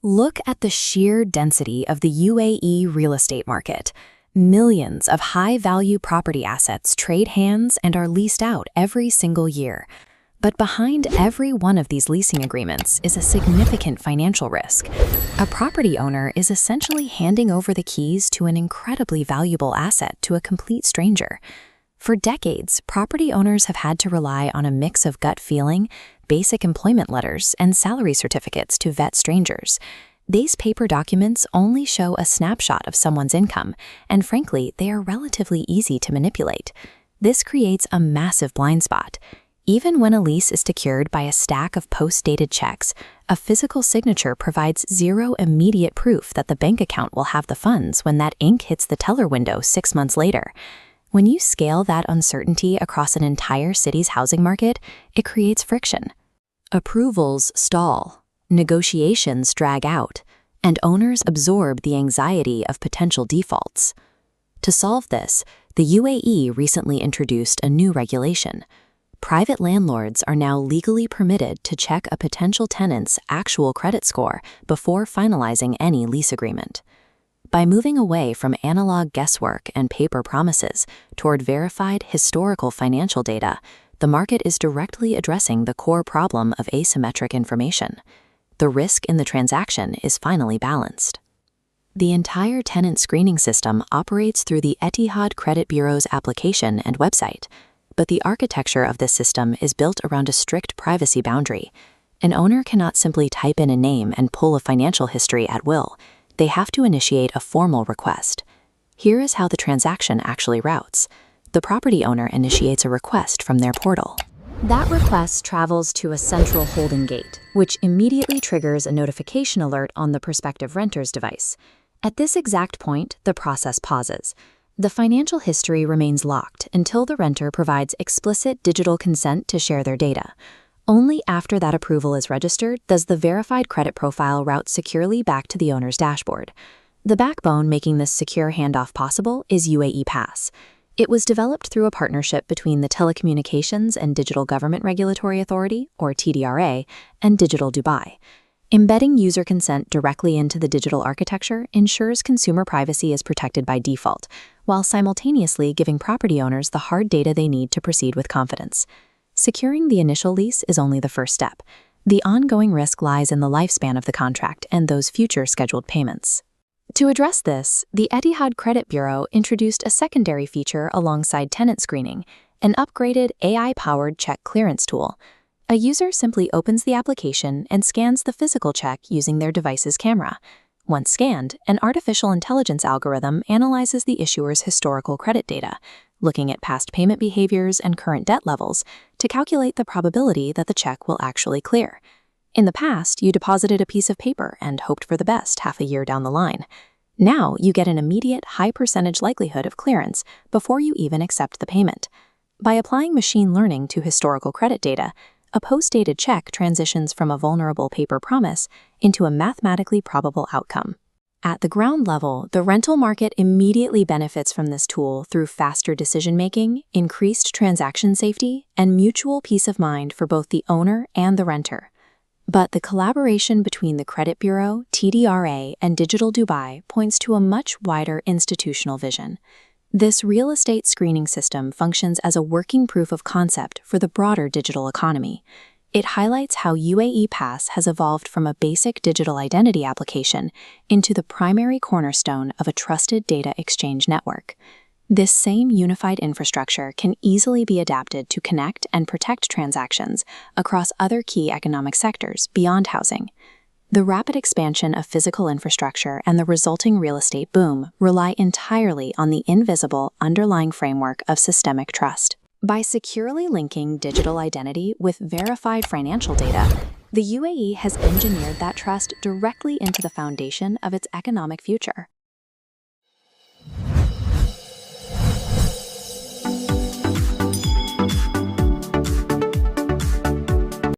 Look at the sheer density of the UAE real estate market. Millions of high-value property assets trade hands and are leased out every single year. But behind every one of these leasing agreements is a significant financial risk. A property owner is essentially handing over the keys to an incredibly valuable asset to a complete stranger. For decades, property owners have had to rely on a mix of gut feeling, basic employment letters, and salary certificates to vet strangers. These paper documents only show a snapshot of someone's income, and frankly, they are relatively easy to manipulate. This creates a massive blind spot. Even when a lease is secured by a stack of post-dated checks, a physical signature provides zero immediate proof that the bank account will have the funds when that ink hits the teller window 6 months later. When you scale that uncertainty across an entire city's housing market, it creates friction. Approvals stall, negotiations drag out, and owners absorb the anxiety of potential defaults. To solve this, the UAE recently introduced a new regulation. Private landlords are now legally permitted to check a potential tenant's actual credit score before finalizing any lease agreement. By moving away from analog guesswork and paper promises toward verified historical financial data, the market is directly addressing the core problem of asymmetric information. The risk in the transaction is finally balanced. The entire tenant screening system operates through the Etihad Credit Bureau's application and website, but the architecture of this system is built around a strict privacy boundary. An owner cannot simply type in a name and pull a financial history at will. They have to initiate a formal request. Here is how the transaction actually routes. The property owner initiates a request from their portal. That request travels to a central holding gate, which immediately triggers a notification alert on the prospective renter's device. At this exact point, the process pauses. The financial history remains locked until the renter provides explicit digital consent to share their data. Only after that approval is registered does the verified credit profile route securely back to the owner's dashboard. The backbone making this secure handoff possible is UAE Pass. It was developed through a partnership between the Telecommunications and Digital Government Regulatory Authority, or TDRA, and Digital Dubai. Embedding user consent directly into the digital architecture ensures consumer privacy is protected by default, while simultaneously giving property owners the hard data they need to proceed with confidence. Securing the initial lease is only the first step. The ongoing risk lies in the lifespan of the contract and those future scheduled payments. To address this, the Etihad Credit Bureau introduced a secondary feature alongside tenant screening, an upgraded AI-powered check clearance tool. A user simply opens the application and scans the physical check using their device's camera. Once scanned, an artificial intelligence algorithm analyzes the issuer's historical credit data, looking at past payment behaviors and current debt levels to calculate the probability that the check will actually clear. In the past, you deposited a piece of paper and hoped for the best half a year down the line. Now, you get an immediate high percentage likelihood of clearance before you even accept the payment. By applying machine learning to historical credit data, a post-dated check transitions from a vulnerable paper promise into a mathematically probable outcome. At the ground level, the rental market immediately benefits from this tool through faster decision-making, increased transaction safety, and mutual peace of mind for both the owner and the renter. But the collaboration between the Credit Bureau, TDRA, and Digital Dubai points to a much wider institutional vision. This real estate screening system functions as a working proof of concept for the broader digital economy. It highlights how UAE Pass has evolved from a basic digital identity application into the primary cornerstone of a trusted data exchange network. This same unified infrastructure can easily be adapted to connect and protect transactions across other key economic sectors beyond housing. The rapid expansion of physical infrastructure and the resulting real estate boom rely entirely on the invisible underlying framework of systemic trust. By securely linking digital identity with verified financial data, the UAE has engineered that trust directly into the foundation of its economic future.